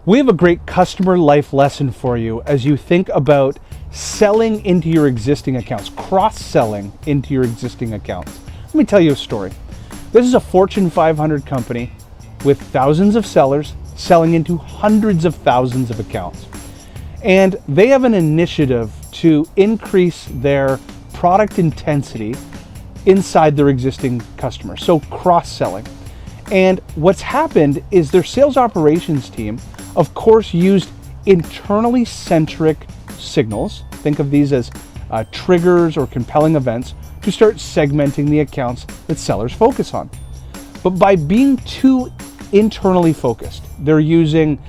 We have a great customer life lesson for you as you think about selling into your existing accounts, cross-selling into your existing accounts. Let me tell you a story. This is a Fortune 500 company with thousands of sellers selling into hundreds of thousands of accounts. And they have an initiative to increase their product intensity inside their existing customers, so cross-selling. And what's happened is their sales operations team, of course, used internally centric signals. Think of these as triggers or compelling events to start segmenting the accounts that sellers focus on. But by being too internally focused, they're using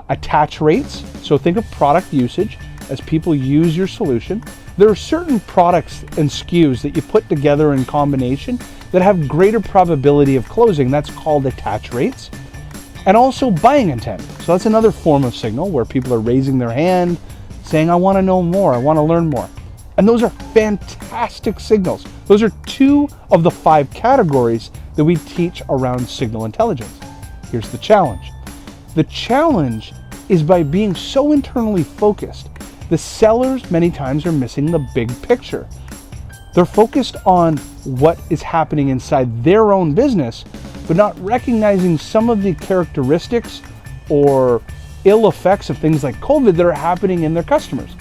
attach rates. So think of product usage as people use your solution. There are certain products and SKUs that you put together in combination that have greater probability of closing. That's called attach rates. And also buying intent. So that's another form of signal where people are raising their hand, saying, I want to know more, I want to learn more. And those are fantastic signals. Those are 2 of the 5 categories that we teach around signal intelligence. Here's the challenge. The challenge is by being so internally focused, the sellers many times are missing the big picture. They're focused on what is happening inside their own business, but not recognizing some of the characteristics or ill effects of things like COVID that are happening in their customers.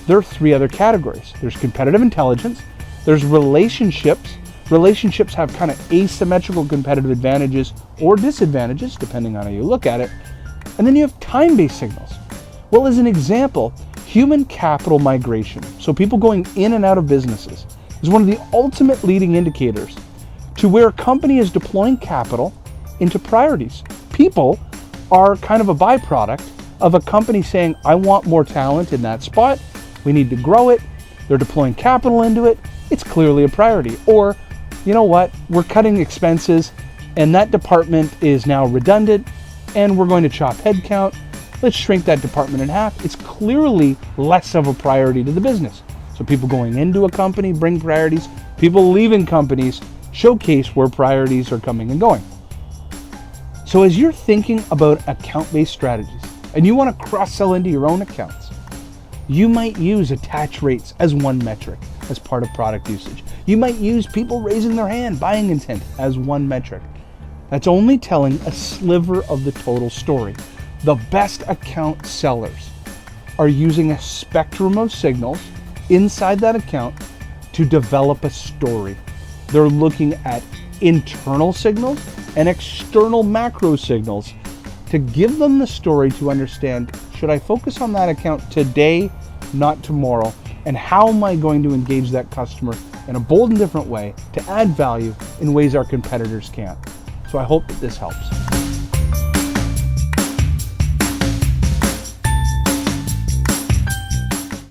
There are 3 other categories. There's competitive intelligence, there's relationships. Relationships have kind of asymmetrical competitive advantages or disadvantages, depending on how you look at it. And then you have time-based signals. Well, as an example, human capital migration, so people going in and out of businesses, is one of the ultimate leading indicators to where a company is deploying capital into priorities. People are kind of a byproduct of a company saying, I want more talent in that spot, we need to grow it, they're deploying capital into it, it's clearly a priority. Or, you know what, we're cutting expenses and that department is now redundant and we're going to chop headcount, let's shrink that department in half. It's clearly less of a priority to the business. So people going into a company bring priorities, people leaving companies showcase where priorities are coming and going. So as you're thinking about account-based strategies and you want to cross-sell into your own accounts, you might use attach rates as one metric as part of product usage. You might use people raising their hand, buying intent as one metric. That's only telling a sliver of the total story. The best account sellers are using a spectrum of signals inside that account to develop a story. They're looking at internal signals and external macro signals to give them the story to understand, should I focus on that account today, not tomorrow? And how am I going to engage that customer in a bold and different way to add value in ways our competitors can't? So I hope that this helps.